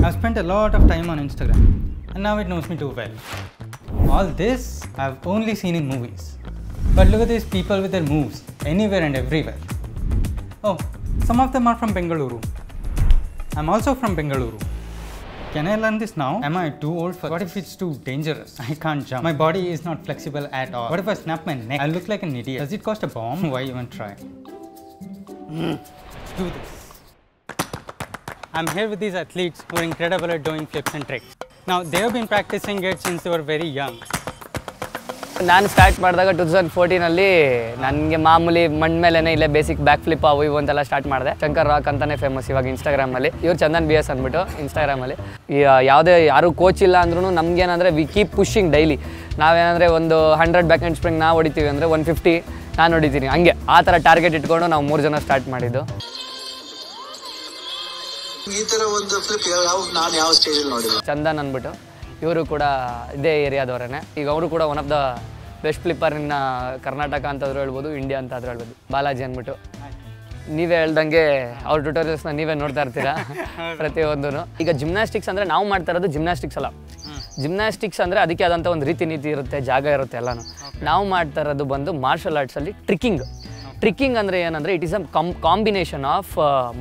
I've spent a lot of time on Instagram and now it knows me too well. All this I've only seen in movies. But look at these people with their moves anywhere and everywhere. Oh, some of them are from Bengaluru. I'm also from Bengaluru. Can I learn this now? Am I too old for it? What if it's too dangerous? I can't jump. My body is not flexible at all. What if I snap my neck? I look like an idiot. Does it cost a bomb? Why even try? Let's do this. I'm here with these athletes who are incredible at doing flips and tricks. Now, they have been practicing it since they were very young. ನಾನು start ಮಾಡಿದಾಗ 2014 ನನಗೆ ಮಾಮೂಲಿ ಮಣ್ಣ ಮೇಲೆನೇ ಇಲ್ಲೇ basic back flip ಅವು ಇವು ಅಂತೆಲ್ಲ ಸ್ಟಾರ್ಟ್ ಮಾಡಿದೆ. ಶಂಕರ್ ರಾಕ್ ಅಂತಾನೆ ಫೇಮಸ್ ಇವಾಗ ಇನ್ಸ್ಟಾಗ್ರಾಮಲ್ಲಿ. ಇವ್ರು ಚಂದನ್ BS ಅಂದ್ಬಿಟ್ಟು ಇನ್ಸ್ಟಾಗ್ರಾಮಲ್ಲಿ ಯಾರು ಕೋಚ್ ಇಲ್ಲ ಅಂದ್ರೂ ನಮ್ಗೇನಂದರೆ ವಿ ಕೀಪ್ ಪುಷಿಂಗ್ ಡೈಲಿ. ನಾವೇನಂದರೆ ಒಂದು 100 ಬ್ಯಾಕ್ ಹ್ಯಾಂಡ್ ಸ್ಪ್ರಿಂಗ್ ನಾವು ಹೊಡಿತೀವಿ ಅಂದರೆ 150 ನಾನು ಹೊಡಿತೀನಿ. ಹಂಗೆ ಆ ಥರ ಟಾರ್ಗೆಟ್ ಇಟ್ಕೊಂಡು ನಾವು 3 ಜನ ಸ್ಟಾರ್ಟ್ ಮಾಡಿದ್ದು. ಈ ಥರ ಒಂದು ಫ್ಲಿಪ್ ನಾನು ಯಾವ ಸ್ಟೇಜಲ್ಲಿ ನೋಡಿಲ್ಲ. ಚಂದನ್ ಅಂದ್ಬಿಟ್ಟು ಇವರು ಕೂಡ ಇದೇ ಏರಿಯಾದವರೇ. ಈಗ ಅವರು ಕೂಡ one of the best flipper ಇನ್ ಕರ್ನಾಟಕ ಅಂತಾದರೂ ಹೇಳ್ಬೋದು, ಇಂಡಿಯಾ ಅಂತಾದರೂ ಹೇಳ್ಬೋದು. ಬಾಲಾಜಿ ಅಂದ್ಬಿಟ್ಟು ನೀವೇ ಹೇಳ್ದಂಗೆ ಅವ್ರ ಟ್ಯೂಟೋರಿಯಲ್ಸ್ನ ನೀವೇ ನೋಡ್ತಾ ಇರ್ತೀರಾ ಪ್ರತಿಯೊಂದೂ. ಈಗ ಜಿಮ್ನಾಸ್ಟಿಕ್ಸ್ ಅಂದರೆ ನಾವು ಮಾಡ್ತಾ ಇರೋದು ಜಿಮ್ನಾಸ್ಟಿಕ್ಸ್ ಅಲ್ಲ. ಜಿಮ್ನಾಸ್ಟಿಕ್ಸ್ ಅಂದರೆ ಅದಕ್ಕೆ ಆದಂಥ ಒಂದು ರೀತಿ ನೀತಿ ಇರುತ್ತೆ, ಜಾಗ ಇರುತ್ತೆ ಎಲ್ಲನೂ. ನಾವು ಮಾಡ್ತಾ ಇರೋದು ಬಂದು ಮಾರ್ಷಲ್ ಆರ್ಟ್ಸಲ್ಲಿ ಟ್ರಿಕ್ಕಿಂಗ್. ಟ್ರಿಕ್ಕಿಂಗ್ ಅಂದರೆ ಏನಂದರೆ it is a combination of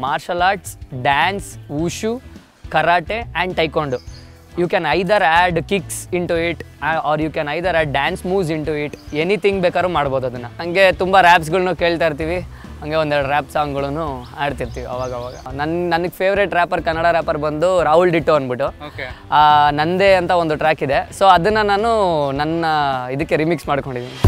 martial arts, dance, wushu, karate and taekwondo. You can either add kicks into it or you can either add dance moves into it. Anything ಬೇಕಾದ್ರೂ ಮಾಡ್ಬೋದು ಅದನ್ನು. ಹಂಗೆ ತುಂಬ ರ್ಯಾಪ್ಸ್ಗಳ್ನು ಕೇಳ್ತಾ ಇರ್ತೀವಿ, ಹಂಗೆ ಒಂದೆರಡು ರ್ಯಾಪ್ ಸಾಂಗ್ಗಳನ್ನು ಆಡ್ತಿರ್ತೀವಿ ಅವಾಗ. ನನಗೆ ಫೇವ್ರೇಟ್ ರ್ಯಾಪರ್ ಕನ್ನಡ ರ್ಯಾಪರ್ ಬಂದು ರಾಹುಲ್ ಡಿಟೋ ಅಂದ್ಬಿಟ್ಟು ನಂದೇ ಅಂತ ಒಂದು ಟ್ರ್ಯಾಕ್ ಇದೆ. ಸೊ ಅದನ್ನು ನಾನು ನನ್ನ ಇದಕ್ಕೆ ರಿಮಿಕ್ಸ್ ಮಾಡ್ಕೊಂಡಿದ್ದೀನಿ.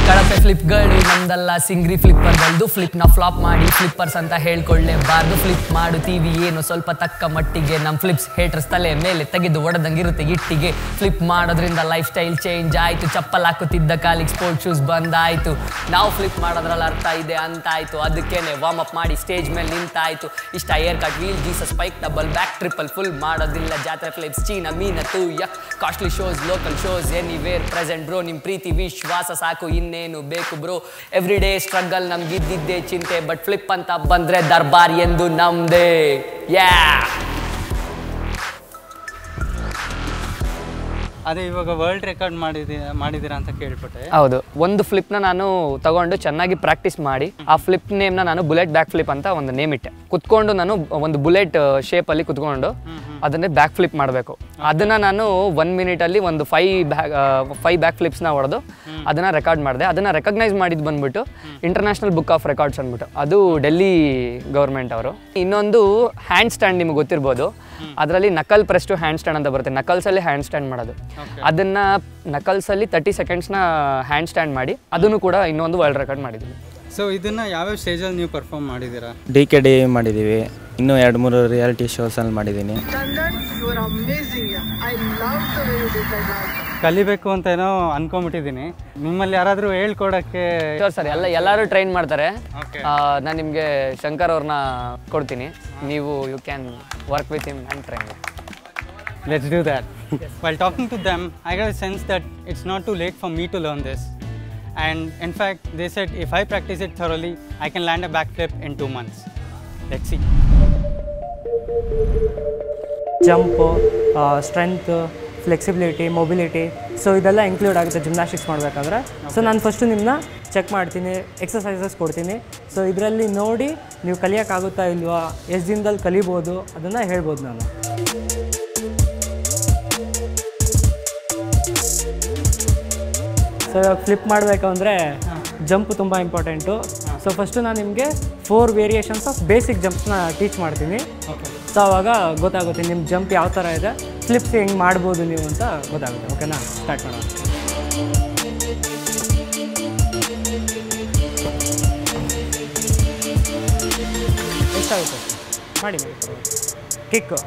ಕಳಪೆ ಫ್ಲಿಪ್ಗಳು ನಮ್ದಲ್ಲ, ಸಿಂಗ್ರಿ ಫ್ಲಿಪ್ಪರ್ಗಳದ್ದು. ಫ್ಲಿಪ್ನ ಫ್ಲಾಪ್ ಮಾಡಿ ಫ್ಲಿಪ್ಪರ್ಸ್ ಅಂತ ಹೇಳ್ಕೊಳ್ಳೇಬಾರ್ದು. ಫ್ಲಿಪ್ ಮಾಡುತ್ತೀವಿ ಏನು ಸ್ವಲ್ಪ ತಕ್ಕ ಮಟ್ಟಿಗೆ. ನಮ್ಮ ಫ್ಲಿಪ್ಸ್ ಹೇಟರ್ಸ್ ತಲೆ ಮೇಲೆ ತೆಗೆದು ಒಡೆದಂಗಿರುತ್ತೆ ಇಟ್ಟಿಗೆ. ಫ್ಲಿಪ್ ಮಾಡೋದ್ರಿಂದ ಲೈಫ್ ಸ್ಟೈಲ್ ಚೇಂಜ್ ಆಯಿತು. ಚಪ್ಪಲ್ ಹಾಕುತ್ತಿದ್ದ ಕಾಲಿಗೆ ಸ್ಪೋರ್ಟ್ ಶೂಸ್ ಬಂದಾಯಿತು. ನಾವು ಫ್ಲಿಪ್ ಮಾಡೋದ್ರಲ್ಲಿ ಅರ್ಥ ಇದೆ ಅಂತಾಯಿತು. ಅದಕ್ಕೇನೆ ವಾರ್ಮ್ ಅಪ್ ಮಾಡಿ ಸ್ಟೇಜ್ ಮೇಲೆ ನಿಂತಾಯಿತು. ಇಷ್ಟ air cut, wheel, Jesus, spike, double back, triple full ಮಾಡೋದಿಲ್ಲ. ಜಾತ್ರೆ ಫ್ಲಿಪ್ಸ್, ಚೀನಾ ಮೀನ ತೂಯ, costly shows, local shows, anywhere present bro. ನಿಮ್ಮ ಪ್ರೀತಿ ವಿಶ್ವಾಸ ಸಾಕು, ಇನ್ನೇನು ಬೇಕು ಬ್ರೋ. ಎವ್ರಿ ಡೇ ಸ್ಟ್ರಗಲ್, ನಮ್ಗಿದ್ದಿದ್ದೇ ಚಿಂತೆ. ಬಟ್ ಫ್ಲಿಪ್ ಅಂತ ಬಂದ್ರೆ ದರ್ಬಾರ್ ಎಂದು ನಮ್ದೇ. ಅದೇ ಇವಾಗ ವರ್ಲ್ಡ್ ರೆಕಾರ್ಡ್ ಮಾಡಿದ್ದೀರಾ ಅಂತ ಕೇಳ್ಪಟ್ಟೆ. ಹೌದು, ಒಂದು ಫ್ಲಿಪ್ನ ನಾನು ತಗೊಂಡು ಚೆನ್ನಾಗಿ ಪ್ರಾಕ್ಟೀಸ್ ಮಾಡಿ ಆ ಫ್ಲಿಪ್ ನೇಮ್ನ ನಾನು ಬುಲೆಟ್ ಬ್ಯಾಕ್ ಫ್ಲಿಪ್ ಅಂತ ಒಂದು ನೇಮ್ ಇಟ್ಟೆ. ಕುತ್ಕೊಂಡು ನಾನು ಒಂದು ಬುಲೆಟ್ ಶೇಪಲ್ಲಿ ಕುತ್ಕೊಂಡು ಅದನ್ನೇ ಬ್ಯಾಕ್ ಫ್ಲಿಪ್ ಮಾಡಬೇಕು. ಅದನ್ನು ನಾನು 1 ಮಿನಿಟಲ್ಲಿ ಒಂದು 5 ಬ್ಯಾಕ್ ಫ್ಲಿಪ್ಸ್ನ ಹೊಡೆದು ಅದನ್ನು ರೆಕಾರ್ಡ್ ಮಾಡಿದೆ. ಅದನ್ನು ರೆಕಗ್ನೈಸ್ ಮಾಡಿದ್ದು ಬಂದ್ಬಿಟ್ಟು ಇಂಟರ್ನ್ಯಾಷನಲ್ ಬುಕ್ ಆಫ್ ರೆಕಾರ್ಡ್ಸ್ ಅಂದ್ಬಿಟ್ಟು, ಅದು ಡೆಲ್ಲಿ ಗೌರ್ಮೆಂಟ್ ಅವರು. ಇನ್ನೊಂದು ಹ್ಯಾಂಡ್ ಸ್ಟ್ಯಾಂಡ್ ನಿಮಗೆ ಗೊತ್ತಿರ್ಬೋದು, ಅದರಲ್ಲಿ ನಕಲ್ ಪ್ರೆಸ್ ಟು ಹ್ಯಾಂಡ್ ಸ್ಟ್ಯಾಂಡ್ ಅಂತ ಬರುತ್ತೆ. ನಕಲ್ಸಲ್ಲಿ ಹ್ಯಾಂಡ್ ಸ್ಟ್ಯಾಂಡ್ ಮಾಡೋದು, ಅದನ್ನು ನಕಲ್ಸಲ್ಲಿ 30 ಸೆಕೆಂಡ್ಸ್ನ ಹ್ಯಾಂಡ್ ಸ್ಟ್ಯಾಂಡ್ ಮಾಡಿ ಅದನ್ನು ಕೂಡ ಇನ್ನೊಂದು ವರ್ಲ್ಡ್ ರೆಕಾರ್ಡ್ ಮಾಡಿದ್ದೀವಿ. ಸೊ ಇದನ್ನು ಯಾವ್ಯಾವ ಸ್ಟೇಜಲ್ಲಿ ನೀವು ಪರ್ಫಾರ್ಮ್ ಮಾಡಿದ್ದೀರಾ? DKD ಮಾಡಿದ್ದೀವಿ, ಇನ್ನೂ 2-3 ರಿಯಾಲಿಟಿ ಶೋಸಲ್ಲಿ ಮಾಡಿದ್ದೀನಿ. ಕಲಿಬೇಕು ಅಂತ ಏನೋ ಅನ್ಕೊಂಬಿಟ್ಟಿದ್ದೀನಿ. ನಿಮ್ಮಲ್ಲಿ ಯಾರಾದರೂ ಹೇಳ್ಕೊಡೋಕ್ಕೆ? ಸರ್, ಎಲ್ಲರೂ ಟ್ರೈನ್ ಮಾಡ್ತಾರೆ. ನಾನು ನಿಮಗೆ ಶಂಕರ್ ಅವ್ರನ್ನ ಕೊಡ್ತೀನಿ, ನೀವು you can work with him and train. Let's do that. While talking to them, I got a sense that it's not too late for me to learn this. And in fact, they said if I practice it thoroughly, I can land a backflip in 2 months. Let's see. Jump, strength, flexibility, mobility, so ಇದೆಲ್ಲ include ಆಗುತ್ತೆ gymnastics ಮಾಡಬೇಕಾದ್ರೆ. So ನಾನು first ನಿಮ್ಮನ್ನ check ಮಾಡ್ತೀನಿ, exercises ಕೊಡ್ತೀನಿ. So ಇದರಲ್ಲಿ ನೋಡಿ ನೀವು ಕಲಿಯೋಕ್ಕಾಗುತ್ತಾ ಇಲ್ವಾ, ಎಷ್ಟು ದಿನದಲ್ಲಿ ಕಲಿಬೋದು ಅದನ್ನು ಹೇಳ್ಬೋದು ನಾನು. ಸೊ ಇವಾಗ ಫ್ಲಿಪ್ ಮಾಡಬೇಕು ಅಂದರೆ ಜಂಪ್ ತುಂಬ ಇಂಪಾರ್ಟೆಂಟು. ಸೊ ಫಸ್ಟು ನಾನು ನಿಮಗೆ 4 ವೇರಿಯೇಷನ್ಸ್ ಆಫ್ ಬೇಸಿಕ್ ಜಂಪ್ಸ್ನ ಟೀಚ್ ಮಾಡ್ತೀನಿ. ಸೊ ಆವಾಗ ಗೊತ್ತಾಗುತ್ತೆ ನಿಮ್ಮ ಜಂಪ್ ಯಾವ ಥರ ಇದೆ, ಫ್ಲಿಪ್ಸ್ ಹೆಂಗೆ ಮಾಡ್ಬೋದು ನೀವು ಅಂತ ಗೊತ್ತಾಗುತ್ತೆ. ಓಕೆನಾ, ಸ್ಟಾರ್ಟ್ ಮಾಡೋಣ. ಎಷ್ಟಾಗುತ್ತೆ ಮಾಡಿ. ಕಿಕ್ಕು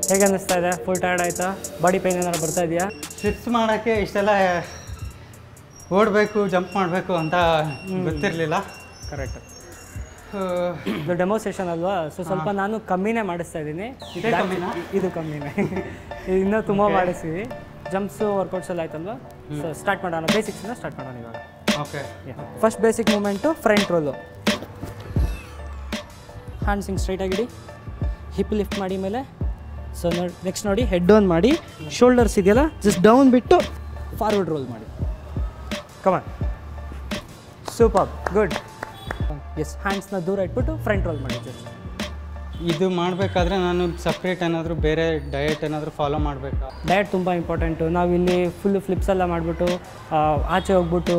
ಹೇಗೆ ಅನ್ನಿಸ್ತಾ ಇದೆ? ಫುಲ್ ಟೈರ್ಡ್ ಆಯಿತಾ? ಬಾಡಿ ಪೇನ್ ಏನಾರು ಬರ್ತಾ ಇದೆಯಾ? ಫ್ಲಿಪ್ಸ್ ಮಾಡೋಕ್ಕೆ ಇಷ್ಟೆಲ್ಲ ಓಡಬೇಕು, ಜಂಪ್ ಮಾಡಬೇಕು ಅಂತ ಗೊತ್ತಿರಲಿಲ್ಲ. ಕರೆಕ್ಟ್. ಇದು ಡೆಮೋ ಸೆಷನ್ ಅಲ್ವಾ, ಸೊ ಸ್ವಲ್ಪ ನಾನು ಕಮ್ಮಿನೇ ಮಾಡಿಸ್ತಾ ಇದ್ದೀನಿ. ಇದು ಕಮ್ಮಿನೇ, ಇನ್ನೂ ತುಂಬ ಮಾಡಿಸ್ತೀವಿ. ಜಂಪ್ಸು ವರ್ಕೌಟ್ಸ್ ಎಲ್ಲ ಆಯ್ತಲ್ವಾ, ಸೊ ಸ್ಟಾರ್ಟ್ ಮಾಡೋಣ. ಬೇಸಿಕ್ಸಿಂದ ಸ್ಟಾರ್ಟ್ ಮಾಡೋಣ ಇವಾಗ. Okay, first basic movement front roll. Hands ಹಿಂಗೆ ಸ್ಟ್ರೈಟಾಗಿಡಿ, ಹಿಪ್ ಲಿಫ್ಟ್ ಮಾಡಿ ಮೇಲೆ. ಸೊ ನೆಕ್ಸ್ಟ್ ನೋಡಿ ಹೆಡ್ ಡೌನ್ ಮಾಡಿ, ಶೋಲ್ಡರ್ಸ್ ಇದೆಯಲ್ಲ ಜಸ್ಟ್ ಡೌನ್ ಬಿಟ್ಟು ಫಾರ್ವರ್ಡ್ ರೋಲ್ ಮಾಡಿ. Come on, super, good. ಎಸ್, ಹ್ಯಾಂಡ್ಸ್ನ ದೂರ ಇಟ್ಬಿಟ್ಟು ಫ್ರಂಟ್ ರೋಲ್ ಮಾಡಿ. ಜಸ್ಟ್ ಇದು ಮಾಡಬೇಕಾದ್ರೆ ನಾನು ಸಪ್ರೇಟ್ ಏನಾದರೂ ಬೇರೆ ಡಯಟ್ ಏನಾದರೂ ಫಾಲೋ ಮಾಡಬೇಕಾ? ಡಯಟ್ ತುಂಬ ಇಂಪಾರ್ಟೆಂಟು. ನಾವಿಲ್ಲಿ ಫುಲ್ಲು ಫ್ಲಿಪ್ಸ್ ಎಲ್ಲ ಮಾಡಿಬಿಟ್ಟು ಆಚೆ ಹೋಗ್ಬಿಟ್ಟು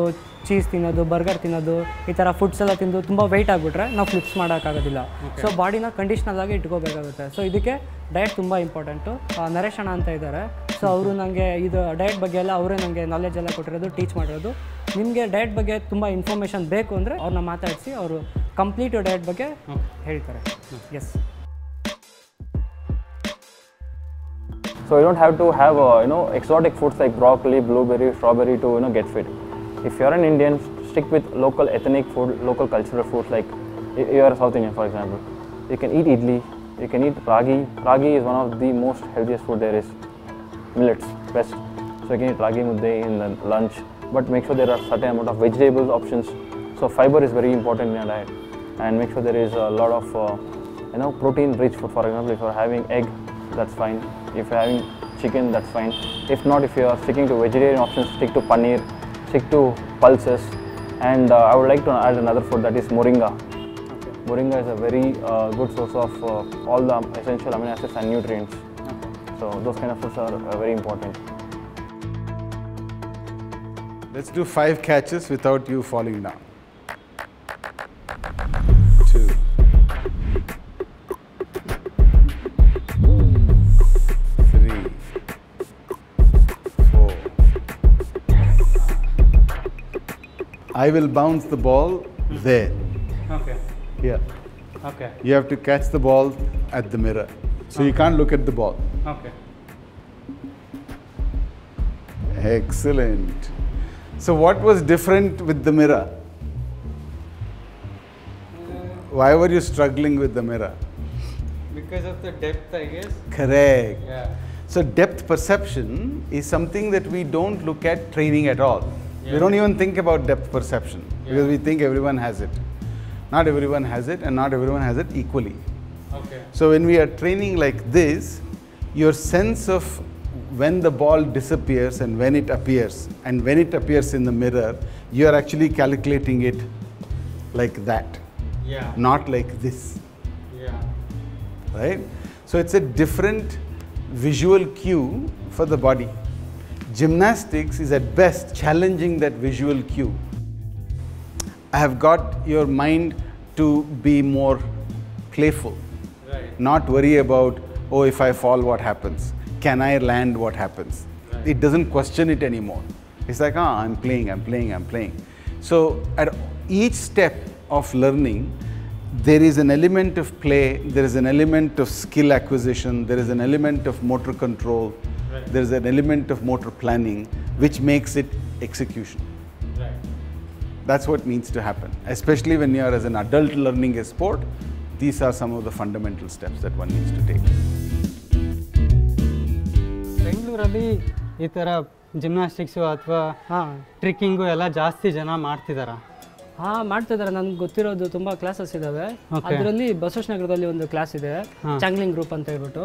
ಚೀಸ್ ತಿನ್ನೋದು, ಬರ್ಗರ್ ತಿನ್ನೋದು, ಈ ಥರ ಫುಡ್ಸ್ ಎಲ್ಲ ತಿಂದು ತುಂಬ ವೆಯ್ಟ್ ಆಗಿಬಿಟ್ರೆ ನಾವು ಫ್ಲಿಪ್ಸ್ ಮಾಡೋಕ್ಕಾಗೋದಿಲ್ಲ. ಸೊ ಬಾಡಿನ ಕಂಡೀಷ್ನಲ್ ಆಗಿ ಇಟ್ಕೋಬೇಕಾಗುತ್ತೆ. ಸೊ ಇದಕ್ಕೆ ಡಯಟ್ ತುಂಬ ಇಂಪಾರ್ಟೆಂಟು. ನರೇಶ್ ಅಣ್ಣ ಅಂತ ಇದ್ದಾರೆ. ಸೊ ಅವರು ನನಗೆ ಇದು ಡಯಟ್ ಬಗ್ಗೆ ಎಲ್ಲ ಅವರೇ ನನಗೆ ನಾಲೆಜ್ ಎಲ್ಲ ಕೊಟ್ಟಿರೋದು, ಟೀಚ್ ಮಾಡಿರೋದು. ನಿಮಗೆ ಡಯಟ್ ಬಗ್ಗೆ ತುಂಬ ಇನ್ಫಾರ್ಮೇಷನ್ ಬೇಕು ಅಂದರೆ ಅವ್ರನ್ನ ಮಾತಾಡಿಸಿ ಅವರು ಕಂಪ್ಲೀಟ್ ಡಯಟ್ ಬಗ್ಗೆ ಹೇಳ್ತಾರೆ. S. So you don't have to have exotic foods like broccoli, blueberry, strawberry to get fit. If you're an Indian, stick with local ethnic food, local cultural foods. Like you are a South Indian, for example, you can eat idli, you can eat ragi. Ragi is one of the most healthiest food there is. Millets, best. So you can eat ragi mudde in the lunch, but make sure there are certain amount of vegetable options. So fiber is very important in your diet, and make sure there is a lot of protein-rich food. For example, if you're having egg, that's fine. If you're having chicken, that's fine. If not, if you are sticking to vegetarian options, stick to paneer, stick to pulses. And I would like to add another food, that is moringa. Okay. Moringa is a very good source of all the essential amino acids and nutrients. Okay. So those kind of foods are very important. Let's do 5 catches without you falling down. 2. 3. 4. I will bounce the ball there. Okay. Here. Okay. You have to catch the ball at the mirror. So you can't look at the ball. Okay. Excellent. So what was different with the mirror? Why were you struggling with the mirror? Because of the depth, I guess. Correct. Yeah. So depth perception is something that we don't look at training at all. We don't even think about depth perception because we think everyone has it. Not everyone has it, and not everyone has it equally. Okay. So when we are training like this, your sense of when the ball disappears and when it appears, and when it appears in the mirror, you are actually calculating it like that, Yeah. not like this, Yeah. right? So it's a different visual cue for the body. Gymnastics is at best challenging that visual cue. I have got your mind to be more playful, Right. not worry about, oh, if I fall, what happens? Can I land? What happens? Right. It doesn't question it anymore. It's like, I'm playing. So at each step of learning, there is an element of play, there is an element of skill acquisition, there is an element of motor control, Right. there is an element of motor planning, which makes it execution. Right. That's what needs to happen. Especially when you are as an adult learning a sport, these are some of the fundamental steps that one needs to take. ಬೆಂಗಳೂರಲ್ಲಿ ಈ ಥರ gymnastics ಅಥವಾ ಟ್ರಿಕ್ಕಿಂಗು ಎಲ್ಲ ಜಾಸ್ತಿ ಜನ ಮಾಡ್ತಿದ್ದಾರಾ? ಮಾಡ್ತಿದ್ದಾರೆ. ನನಗೆ ಗೊತ್ತಿರೋದು ತುಂಬ ಕ್ಲಾಸಸ್ ಇದ್ದಾವೆ. ಅದರಲ್ಲಿ ಬಸವೇಶ್ವರ ನಗರದಲ್ಲಿ ಒಂದು ಕ್ಲಾಸ್ ಇದೆ, ಚಾಂಗ್ಲಿಂಗ್ ಗ್ರೂಪ್ ಅಂತ ಹೇಳ್ಬಿಟ್ಟು.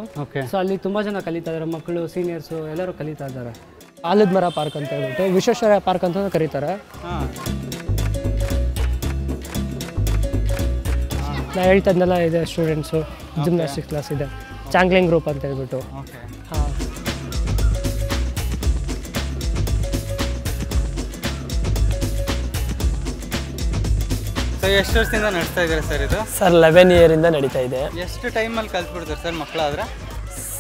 ಸೊ ಅಲ್ಲಿ ತುಂಬ ಜನ ಕಲಿತಾ ಇದ್ದಾರೆ, ಮಕ್ಕಳು, ಸೀನಿಯರ್ಸು ಎಲ್ಲರೂ ಕಲಿತಾ ಇದ್ದಾರೆ. ಆಲದ ಮರ ಪಾರ್ಕ್ ಅಂತ ಹೇಳ್ಬಿಟ್ಟು, ವಿಶ್ವೇಶ್ವರ ಪಾರ್ಕ್ ಅಂತ ಕರೀತಾರೆ. ನಾ ಹೇಳ್ತಾ ಇದ್ನೆಲ್ಲ ಇದೆ, ಸ್ಟೂಡೆಂಟ್ಸು ಜಿಮ್ನಾಸ್ಟಿಕ್ಸ್ ಕ್ಲಾಸ್ ಇದೆ, ಚಾಂಗ್ಲಿಂಗ್ ಗ್ರೂಪ್ ಅಂತ ಹೇಳ್ಬಿಟ್ಟು. ಹಾಂ. ಸೊ ಎಷ್ಟು ವರ್ಷದಿಂದ ನಡೆಸ್ತಾ ಇದ್ದಾರೆ ಸರ್ ಇದು? ಸರ್ 11 ಇಯರಿಂದ ನಡೀತಾ ಇದೆ. ಎಷ್ಟು ಟೈಮಲ್ಲಿ ಕಲ್ತ್ಬಿಡ್ತಾರೆ ಸರ್ ಮಕ್ಕಳಾದ್ರೆ?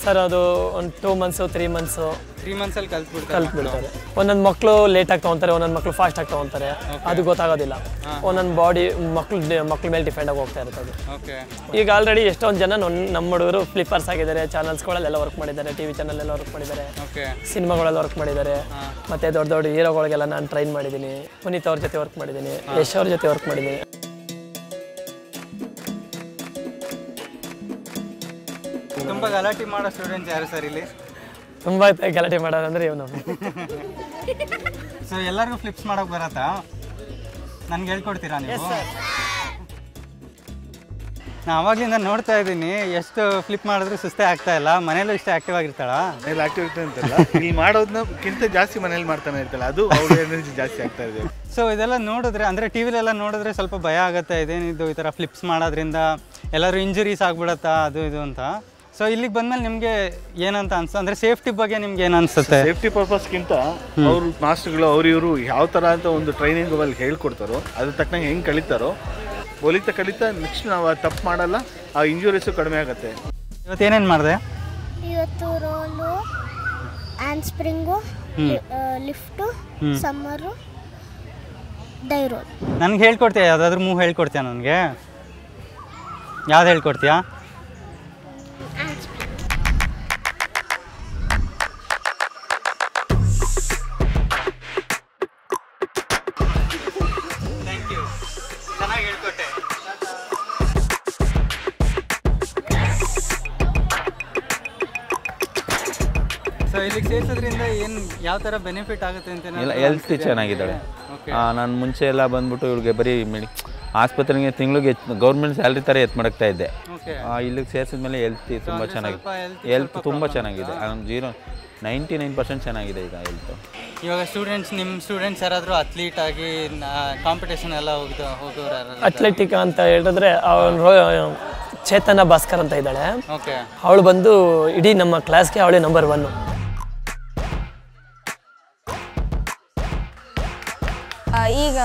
ಸರ್ ಅದು ಒಂದು 2 ಮಂತ್ಸು 3 ಮಂತ್ಸು 3 ಮಂತ್ಸಲ್ಲಿ ಕಲ್ತ್ಬಿಡ್ತಾರೆ. ಒಂದೊಂದು ಮಕ್ಕಳು ಲೇಟಾಗಿ ತೊಗೊತಾರೆ, ಒಂದೊಂದು ಮಕ್ಕಳು ಫಾಸ್ಟಾಗಿ ತೊಗೊತಾರೆ, ಅದು ಗೊತ್ತಾಗೋದಿಲ್ಲ. ಒಂದೊಂದು ಬಾಡಿ ಮಕ್ಳ ಮೇಲೆ ಡಿಪೆಂಡ್ ಆಗಿ ಹೋಗ್ತಾ ಇರ್ತದೆ. ಓಕೆ. ಈಗ ಆಲ್ರೆಡಿ ಎಷ್ಟೊಂದು ಜನ ನಮ್ಮ ಹುಡುಗರು ಫ್ಲಿಪ್ಪರ್ಸ್ ಆಗಿದ್ದಾರೆ, ಚಾನಲ್ಸ್ಗಳಲ್ಲೆಲ್ಲ ವರ್ಕ್ ಮಾಡಿದ್ದಾರೆ, TV ಚಾನಲ್ಲೆಲ್ಲ ವರ್ಕ್ ಮಾಡಿದ್ದಾರೆ, ಸಿನಿಮಾಗಳೆಲ್ಲ ವರ್ಕ್ ಮಾಡಿದ್ದಾರೆ. ಮತ್ತು ದೊಡ್ಡ ದೊಡ್ಡ ಹೀರೋಗಳಿಗೆಲ್ಲ ನಾನು ಟ್ರೈನ್ ಮಾಡಿದ್ದೀನಿ. ಪುನೀತ್ ಅವ್ರ ಜೊತೆ ವರ್ಕ್ ಮಾಡಿದ್ದೀನಿ, ಯಶ್ ಅವ್ರ ಜೊತೆ ವರ್ಕ್ ಮಾಡಿದ್ದೀನಿ. ತುಂಬ ಗಲಾಟೆ ಮಾಡೋ ಸ್ಟೂಡೆಂಟ್ಸ್ ಯಾರು ಸರ್ ಇಲ್ಲಿ? ತುಂಬ ಗಲಾಟೆ ಮಾಡೋದಂದ್ರೆ ಇವನು. ಸೊ ಎಲ್ಲರಿಗೂ ಫ್ಲಿಪ್ಸ್ ಮಾಡೋಕೆ ಬರತ್ತಾ? ನನಗೆ ಹೇಳ್ಕೊಡ್ತೀರಾ ನೀವು? ನಾನು ಆವಾಗಲಿಂದ ನೋಡ್ತಾ ಇದ್ದೀನಿ, ಎಷ್ಟು ಫ್ಲಿಪ್ ಮಾಡಿದ್ರು ಸುಸ್ತೇ ಆಗ್ತಾ ಇಲ್ಲ. ಮನೇಲೂ ಇಷ್ಟ ಆ್ಯಕ್ಟಿವ್ ಆಗಿರ್ತಾಳ? ಮನೇಲಿ ಆಕ್ಟಿವ್ ಇರ್ತಾನೆ ಅಂತಲ್ಲ, ಇಲ್ಲಿ ಮಾಡೋದಕ್ಕಿಂತ ಜಾಸ್ತಿ ಮನೇಲಿ ಮಾಡ್ತಾನೆ ಇರ್ತಲ್ಲ, ಅದು ಅವ್ರ ಎನರ್ಜಿ ಜಾಸ್ತಿ ಆಗ್ತಾ ಇದೆ. ಸೊ ಇದೆಲ್ಲ ನೋಡಿದ್ರೆ, ಅಂದರೆ ಟಿ ವಿಲೆಲ್ಲ ನೋಡಿದ್ರೆ ಸ್ವಲ್ಪ ಭಯ ಆಗುತ್ತೆ, ಇದೇನಿದು ಈ ಥರ ಫ್ಲಿಪ್ಸ್ ಮಾಡೋದ್ರಿಂದ ಎಲ್ಲರೂ ಇಂಜುರೀಸ್ ಆಗ್ಬಿಡತ್ತಾ ಅದು ಇದು ಅಂತ. ಸೊ ಇಲ್ಲಿಗೆ ಬಂದಮೇಲೆ ನಿಮಗೆ ಏನಂತ ಅನ್ಸುತ್ತೆ, ಅಂದರೆ ಸೇಫ್ಟಿ ಬಗ್ಗೆ ನಿಮ್ಗೆ ಏನು ಅನಿಸುತ್ತೆ? ಸೇಫ್ಟಿ ಪರ್ಪಸ್ಗಿಂತ ಅವ್ರ ಮಾಸ್ಟರ್ಗಳು ಅವ್ರು ಇವರು ಯಾವ ಥರ ಅಂತ ಒಂದು ಟ್ರೈನಿಂಗ್ ಅಲ್ಲಿ ಹೇಳ್ಕೊಡ್ತಾರೋ ಅದ್ರ ತಕ್ಕಂಗೆ ಹೆಂಗೆ ಕಲಿತಾರೋ ಕಲಿತಾ ನೆಕ್ಸ್ಟ್ ನಾವು ತಪ್ಪು ಮಾಡಲ್ಲ, ಆ ಇಂಜುರೀಸು ಕಡಿಮೆ ಆಗುತ್ತೆ. ಇವತ್ತು ಏನೇನು ಮಾಡಿದೆ? ಇವತ್ತು roll, hand spring, lift, summer, dive roll. ನನಗೆ ಹೇಳ್ಕೊಡ್ತೀಯಾ? ಯಾವುದಾದ್ರೂ ಮೂವ್ ಹೇಳ್ಕೊಡ್ತೀಯಾ ನನಗೆ? ಯಾವ್ದು ಹೇಳ್ಕೊಡ್ತೀಯಾ? ಚೆನ್ನಾಗಿ ಹೇಳ್ಕೊಟ್ಟೆ. ಸೊ ಇಲ್ಲಿಗೆ ಸೇರಿಸೋದ್ರಿಂದ ಏನು ಯಾವ ಥರ ಬೆನಿಫಿಟ್ ಆಗುತ್ತೆ ಅಂತ? ಇಲ್ಲ, ಹೆಲ್ತ್ ಚೆನ್ನಾಗಿದ್ದಾಳೆ. ನಾನು ಮುಂಚೆ ಎಲ್ಲ ಬಂದ್ಬಿಟ್ಟು ಇವ್ರಿಗೆ ಬರೀ ಆಸ್ಪತ್ರೆಗೆ ತಿಂಗಳಿಗೆ ಗೌರ್ಮೆಂಟ್ ಸ್ಯಾಲ್ರಿ ಥರ ಎತ್ತು ಮಾಡಕ್ತಾ ಇದ್ದೆ. ಇಲ್ಲಿಗೆ ಸೇರಿಸಿದ್ಮೇಲೆ ಹೆಲ್ತ್ ತುಂಬ ಚೆನ್ನಾಗಿದೆ. ಹೆಲ್ತ್ ತುಂಬ ಚೆನ್ನಾಗಿದೆ. 99% ಚೆನ್ನಾಗಿದೆ ಈಗ ಹೆಲ್ತು. ಇವಾಗ ನಿಮ್ಮ ಸ್ಟೂಡೆಂಟ್ಸ್ ಯಾರಾದರೂ ಅಥ್ಲೀಟ್ ಆಗಿ ಕಾಂಪಿಟೇಷನ್ ಎಲ್ಲ ಹೋಗೋರು? ಅಥ್ಲೆಟಿಕ್ ಅಂತ ಹೇಳಿದ್ರೆ ಚೇತನ ಭಾಸ್ಕರ್ ಅಂತ ಇದ್ದಾಳೆ. ಓಕೆ. ಅವಳು ಬಂದು ಇಡೀ ನಮ್ಮ ಕ್ಲಾಸ್ಗೆ ಅವಳೇ ನಂಬರ್ 1. ಈಗ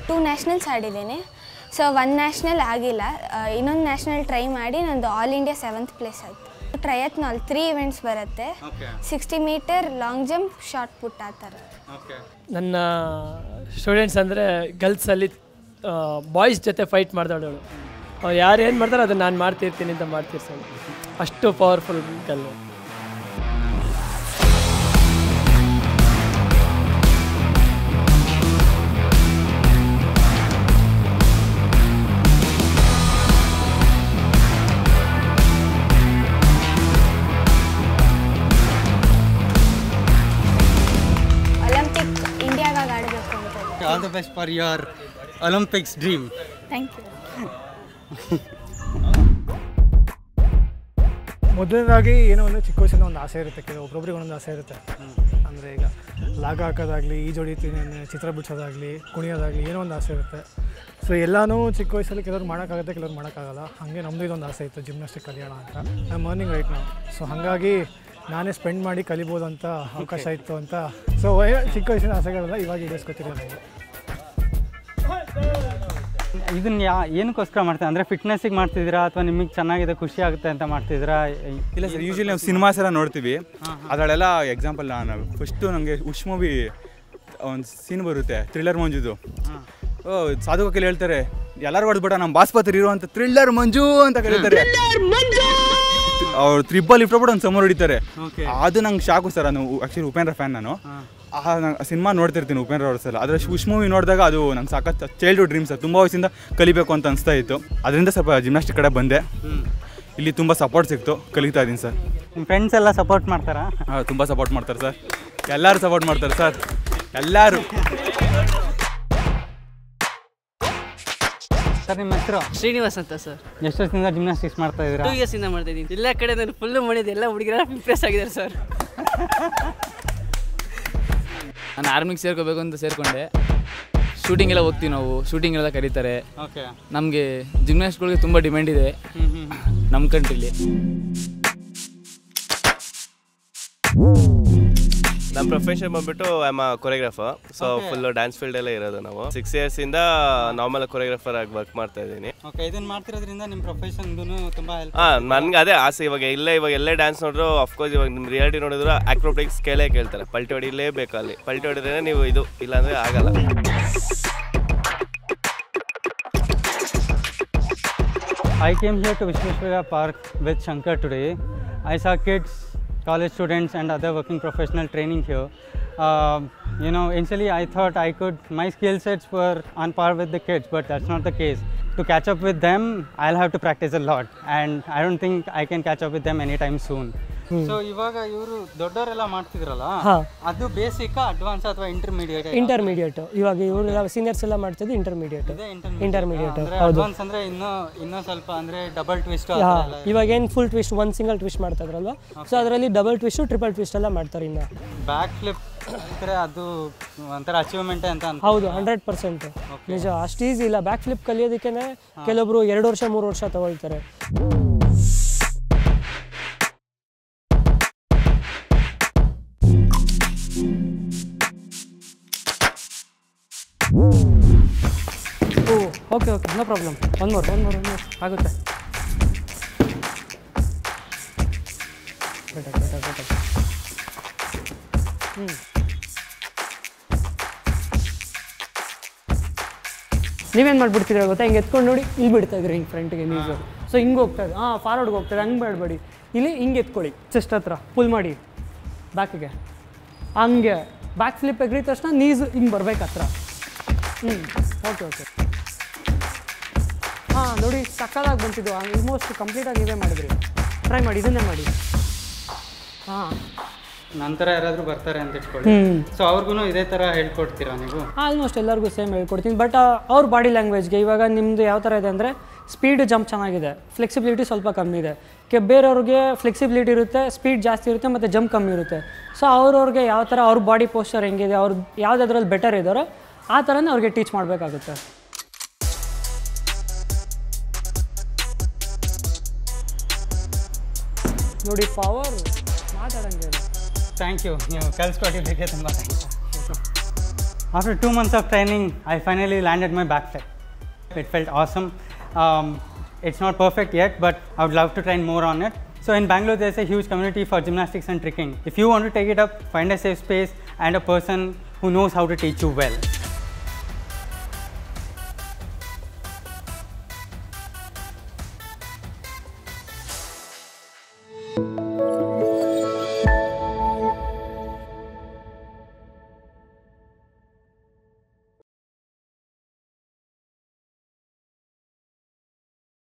2 ನ್ಯಾಷನಲ್ಸ್ ಆಡಿದ್ದೀನಿ. ಸೊ 1 ನ್ಯಾಷನಲ್ ಆಗಿಲ್ಲ, ಇನ್ನೊಂದು ನ್ಯಾಷನಲ್ ಟ್ರೈ ಮಾಡಿ ನಂದು ಆಲ್ ಇಂಡಿಯಾ 7th ಪ್ಲೇಸ್ ಆಯಿತು. ಟ್ರಯತ್ನಾಲ್ 3 ಇವೆಂಟ್ಸ್ ಬರುತ್ತೆ, 60 metre, long jump, short put, ಆ ಥರ. ನನ್ನ ಸ್ಟೂಡೆಂಟ್ಸ್ ಅಂದರೆ ಗರ್ಲ್ಸಲ್ಲಿ ಬಾಯ್ಸ್ ಜೊತೆ ಫೈಟ್ ಮಾಡ್ದಾಳವಳು. ಯಾರು ಏನು ಮಾಡ್ತಾರೆ ಅದನ್ನು ನಾನು ಮಾಡ್ತಿರ್ತೀನಿ ಅಂತ ಮಾಡ್ತಿರ್ತಾಳೆ. ಅಷ್ಟು powerful girl. All the best for your Olympics dream. Thank you. ಮೊದಲನೇದಾಗಿ ಏನೋ ಒಂದು ಚಿಕ್ಕ ವಯಸ್ಸಿನ ಒಂದು ಆಸೆ ಇರುತ್ತೆ, ಒಬ್ಬೊಬ್ರಿಗೆ ಒಂದೊಂದು ಆಸೆ ಇರುತ್ತೆ. ಅಂದರೆ ಈಗ ಲಾಗ ಹಾಕೋದಾಗಲಿ, ಈಜೊಡಿತೀನಿ, ಚಿತ್ರ ಬಿಡಿಸೋದಾಗಲಿ, ಕುಣಿಯೋದಾಗಲಿ, ಏನೋ ಒಂದು ಆಸೆ ಇರುತ್ತೆ. ಸೊ ಎಲ್ಲನೂ ಚಿಕ್ಕ ವಯಸ್ಸಲ್ಲಿ ಕೆಲವ್ರು ಮಾಡೋಕ್ಕಾಗುತ್ತೆ, ಕೆಲವ್ರು ಮಾಡೋಕ್ಕಾಗಲ್ಲ. ಹಾಗೆ ನಮ್ಮದು ಇದೊಂದು ಆಸೆ ಇತ್ತು, ಜಿಮ್ನಾಸ್ಟಿಕ್ ಕಲಿಯೋಣ ಅಂತ. ಐ ಆಮ್ ಅರ್ನಿಂಗ್ ರೈಟ್ ನಾವು. ಸೊ ಹಾಗಾಗಿ ನಾನೇ ಸ್ಪೆಂಡ್ ಮಾಡಿ ಕಲಿಬೋದು ಅಂತ ಅವಕಾಶ ಇತ್ತು ಅಂತ. ಸೊ ಚಿಕ್ಕ ವಯಸ್ಸಿನ ಆಸೆಗಳೆಲ್ಲ ಇವಾಗ ಈಡೇರಿಸ್ಕೊತೀರಿ ನನಗೆ. ಇದನ್ನ ಏನಕ್ಕೋಸ್ಕರ ಮಾಡ್ತೀರಾ? ಅಂದರೆ ಫಿಟ್ನೆಸ್ಸಿಗೆ ಮಾಡ್ತಿದ್ದೀರಾ ಅಥವಾ ನಿಮಗೆ ಚೆನ್ನಾಗಿದೆ ಖುಷಿ ಆಗುತ್ತೆ ಅಂತ ಮಾಡ್ತಿದ್ದೀರಾ? ಇಲ್ಲ ಸರ್, ಯೂಶ್ವಲಿ ನಾವು ಸಿನಿಮಾಸ್ ಎಲ್ಲ ನೋಡ್ತೀವಿ, ಅದರಲ್ಲೆಲ್ಲ ಎಕ್ಸಾಂಪಲ್ ನಾನು ಫಸ್ಟು ನನಗೆ ಉಶ್ ಮೂವಿ ಒಂದು ಸೀನ್ ಬರುತ್ತೆ, ಥ್ರಿಲ್ಲರ್ ಮಂಜುದು. ಸಾಧು ವಕೀಲ್ ಹೇಳ್ತಾರೆ, ಎಲ್ಲರೂ ಹೊಡೆದ್ಬಿಡ ನಮ್ಮ ಬಾಸ್ಪತ್ರೆ ಇರುವಂಥ ಥ್ರಿಲ್ಲರ್ ಮಂಜು ಅಂತ ಕರೀತಾರೆ. ಅವ್ರು ತ್ರಿಬ್ಬಲ್ ಇಟ್ಬಿಟ್ಟು ಒಂದು ಸಮರ್ ಹೊಡಿತಾರೆ. ಅದು ನಂಗೆ ಶಾಕು ಸರ್. ನಾನು ಆ್ಯಕ್ಚುಲಿ ಉಪೇಂದ್ರ ಫ್ಯಾನ್. ನಾನು ಸಿನಿಮಾ ನೋಡ್ತಿರ್ತೀನಿ ಉಪೇಂದ್ರ ಅವ್ರ ಸಲ. ಅದರ ಉಶ್ ಮೂವಿ ನೋಡಿದಾಗ ಅದು ನಂಗೆ ಸಾಕಷ್ಟು ಚೈಲ್ಡ್ಹುಡ್ ಡ್ರೀಮ್ಸ್, ತುಂಬ ವಯಸ್ಸಿಂದ ಕಲಿಬೇಕು ಅಂತ ಅನಿಸ್ತಾ ಇತ್ತು. ಅದರಿಂದ ಸ್ವಲ್ಪ ಜಿಮ್ನಾಸ್ಟಿಕ್ ಕಡೆ ಬಂದೆ. ಇಲ್ಲಿ ತುಂಬ ಸಪೋರ್ಟ್ ಸಿಕ್ತು, ಕಲಿತಾ ಇದ್ದೀನಿ ಸರ್. ನಿಮ್ಮ ಫ್ರೆಂಡ್ಸ್ ಎಲ್ಲ ಸಪೋರ್ಟ್ ಮಾಡ್ತಾರಾ? ತುಂಬ ಸಪೋರ್ಟ್ ಮಾಡ್ತಾರೆ ಸರ್, ಎಲ್ಲರೂ ಸಪೋರ್ಟ್ ಮಾಡ್ತಾರೆ ಸರ್, ಎಲ್ಲರೂ. ಸರ್ ನಿಮ್ಮ ಹೆಸರು? ಶ್ರೀನಿವಾಸ್ ಅಂತ ಸರ್. ಎಷ್ಟು ವರ್ಷದಿಂದ ಜಿಮ್ನಾಸ್ಟಿಕ್ಸ್ ಮಾಡ್ತಾ ಇದ್ದೀರಾ? 2 ಇಯರ್ಸಿಂದ ಮಾಡ್ತಾ ಇದ್ದೀನಿ. ಎಲ್ಲ ಕಡೆ ನಾನು ಫುಲ್ಲು ಮಾಡಿದ್ದು, ಎಲ್ಲ ಹುಡುಗಿರ ಇಂಪ್ರೆಸ್ ಆಗಿದ್ದಾರೆ ಸರ್. ನಾನು ಆರ್ಮಿಗೆ ಸೇರ್ಕೋಬೇಕು ಅಂತ ಸೇರಿಕೊಂಡೆ. ಶೂಟಿಂಗ್ ಎಲ್ಲ ಹೋಗ್ತೀವಿ ನಾವು, ಶೂಟಿಂಗ್ ಎಲ್ಲ ಕರೀತಾರೆ. ನಮಗೆ ಜಿಮ್ನಾಸ್ಟ್ಗಳಿಗೆ ತುಂಬ ಡಿಮ್ಯಾಂಡ್ ಇದೆ ನಮ್ಮ ಕಂಟ್ರಿಲಿ. ನಮ್ಮ ಪ್ರೊಫೆಷನ್ ಬಂದ್ಬಿಟ್ಟು I am choreographer. So full dance ಫೀಲ್ಡಲ್ಲೇ ಇರೋದು ನಾವು. 6 ಇಯರ್ಸಿಂದ ನಾರ್ಮಲ್ ಕೊರಿಯೋಗ್ರಾಫರ್ ಆಗಿ ವರ್ಕ್ ಮಾಡ್ತಾ ಇದ್ದೀನಿ. ಇದನ್ನು ಮಾಡ್ತಿರೋದ್ರಿಂದ ನಿಮ್ಮ ಪ್ರೊಫೆಷನ್ಗೂ ತುಂಬ ಹೆಲ್ಪ್. ನನಗೆ ಅದೇ ಆಸೆ. ಇವಾಗ ಎಲ್ಲೇ ಡ್ಯಾನ್ಸ್ ನೋಡಿದ್ರು, ಅಫ್ಕೋರ್ಸ್ ಇವಾಗ ನಿಮ್ಮ ರಿಯಾಲಿಟಿ ನೋಡಿದ್ರು ಆಕ್ರೋಬ್ಯಾಟಿಕ್ಸ್ ಸ್ಕೇಲೇ ಕೇಳ್ತಾರೆ. ಪಲ್ಟಿ ಹೊಡಿಲೇಬೇಕು ಅಲ್ಲಿ. ಪಲ್ಟಿ ಹೊಡಿದ್ರೆ ನೀವು ಇದು, ಇಲ್ಲಾಂದರೆ ಆಗಲ್ಲ. I came here to Vishweshwaraya Park with Shankar today. I saw kids, college students and other working professional training here. Initially I thought my skill sets were on par with the kids, but that's not the case. To catch up with them, I'll have to practice a lot, and I don't think I can catch up with them anytime soon. So ಇವಾಗ ಇವರು ದೊಡ್ಡವರೆಲ್ಲ ಮಾಡ್ತಿದ್ರಲ್ಲ ಹಾಂ. ಅದು basic advance ಅಥವಾ intermediate? Intermediate. ಇವಾಗ ಇವರೆಲ್ಲ seniors ಎಲ್ಲ ಮಾಡ್ತಿದ್ದು intermediate. Intermediate ಹೌದು. Advance ಅಂದ್ರೆ ಇನ್ನೂ ಸ್ವಲ್ಪ ಅಂದ್ರೆ ಡಬಲ್ ಟ್ವಿಸ್ಟ್. ಇವಾಗ ಏನು ಫುಲ್ ಟ್ವಿಸ್ಟ್, ಒಂದು ಸಿಂಗಲ್ ಟ್ವಿಸ್ಟ್ ಮಾಡ್ತಾ ಇದ್ರಲ್ವ, ಸೊ ಅದರಲ್ಲಿ ಡಬಲ್ ಟ್ವಿಸ್ಟು ಟ್ರಿಪಲ್ ಟ್ವಿಸ್ಟ್ ಎಲ್ಲ ಮಾಡ್ತಾರೆ. ಇನ್ನು ಬ್ಯಾಕ್ ಫ್ಲಿಪ್ ಅಂದರೆ ಅದು ಒಂಥರ ಅಚೀವ್ಮೆಂಟೇ ಅಂತ. ಹೌದು, 100% ನಿಜ. ಅಷ್ಟು ಈಸಿ ಇಲ್ಲ ಬ್ಯಾಕ್ ಫ್ಲಿಪ್ ಕಲಿಯೋದಕ್ಕೆ. ಕೆಲವೊಬ್ರು 2 ವರ್ಷ 3 ವರ್ಷ ತಗೊಳ್ತಾರೆ. Okay no problem. One more ಆಗುತ್ತೆ. ನೀವೇನು ಮಾಡ್ಬಿಡ್ತಿದ್ರೆ ಗೊತ್ತಾ, ಹಿಂಗೆ ಎತ್ಕೊಂಡು ನೋಡಿ ಇಲ್ಲಿ ಬಿಡ್ತಾ ಇದ್ರಿ ಹಿಂಗೆ ಫ್ರಂಟ್ಗೆ ನೀಸು. ಸೊ ಹಿಂಗೆ ಹೋಗ್ತಾ ಇದೆ, ಫಾರ್ವರ್ಡ್ಗೆ ಹೋಗ್ತದೆ. ಹಂಗೆ ಬೇಡಬೇಡಿ, ಇಲ್ಲಿ ಹಿಂಗೆ ಎತ್ಕೊಳ್ಳಿ, ಚೆಸ್ಟ್ ಹತ್ರ ಪುಲ್ ಮಾಡಿ ಬ್ಯಾಕಿಗೆ. ಹಂಗೆ ಬ್ಯಾಕ್ ಫ್ಲಿಪ್ ಎಗ್ರಿದ ತಕ್ಷಣ ನೀಸು ಹಿಂಗೆ ಬರ್ಬೇಕು ಹತ್ರ. ಓಕೆ ನೋಡಿ ಸಕ್ಕದಾಗಿ ಬಂತಿದ್ದು. ಆಲ್ಮೋಸ್ಟ್ ಕಂಪ್ಲೀಟಾಗಿ ನೀವೇ ಮಾಡಿದ್ರಿ. ಟ್ರೈ ಮಾಡಿ, ಇದನ್ನೇ ಮಾಡಿ. ನಂತರ ಯಾರಾದರೂ ಬರ್ತಾರೆ ಅಂತ ಇಟ್ಕೊಳ್ಳಿ, ಸೊ ಅವ್ರಿಗೂ ಇದೇ ಥರ ಹೇಳ್ಕೊಡ್ತೀರಾ ನೀವು? ಆಲ್ಮೋಸ್ಟ್ ಎಲ್ಲರಿಗೂ ಸೇಮ್ ಹೇಳ್ಕೊಡ್ತೀನಿ. ಬಟ್ ಅವ್ರ ಬಾಡಿ ಲ್ಯಾಂಗ್ವೇಜ್ಗೆ ಇವಾಗ ನಿಮ್ಮದು ಯಾವ ಥರ ಇದೆ ಅಂದರೆ, ಸ್ಪೀಡ್ ಜಂಪ್ ಚೆನ್ನಾಗಿದೆ, ಫ್ಲೆಕ್ಸಿಬಿಲಿಟಿ ಸ್ವಲ್ಪ ಕಮ್ಮಿ ಇದೆ. ಬೇರೆಯವ್ರಿಗೆ ಫ್ಲೆಕ್ಸಿಬಿಲಿಟಿ ಇರುತ್ತೆ, ಸ್ಪೀಡ್ ಜಾಸ್ತಿ ಇರುತ್ತೆ, ಮತ್ತು ಜಂಪ್ ಕಮ್ಮಿ ಇರುತ್ತೆ. ಸೊ ಅವ್ರವ್ರಿಗೆ ಯಾವ ಥರ ಅವ್ರ ಬಾಡಿ ಪೋಸ್ಚರ್ ಹೆಂಗಿದೆ, ಅವ್ರು ಯಾವುದಾದ್ರಲ್ಲಿ ಬೆಟರ್ ಇದ್ದಾರೋ ಆ ಥರನೇ ಅವ್ರಿಗೆ ಟೀಚ್ ಮಾಡಬೇಕಾಗುತ್ತೆ. ನೋಡಿ ಪವರ್ ಮಾತಾಡಂಗೆ. ಥ್ಯಾಂಕ್ ಯು, ನೀವು ಕಲಿಸ್ಕೊಟ್ಟಿದ್ದಕ್ಕೆ ತುಂಬ thanks. After 2 months of training, I finally landed my back flip. It felt awesome. It's not perfect yet, but I would love to train more on it. So in Bangalore, there's a huge community for gymnastics and tricking. If you want to take it up, find a safe space and a person who knows how to teach you well.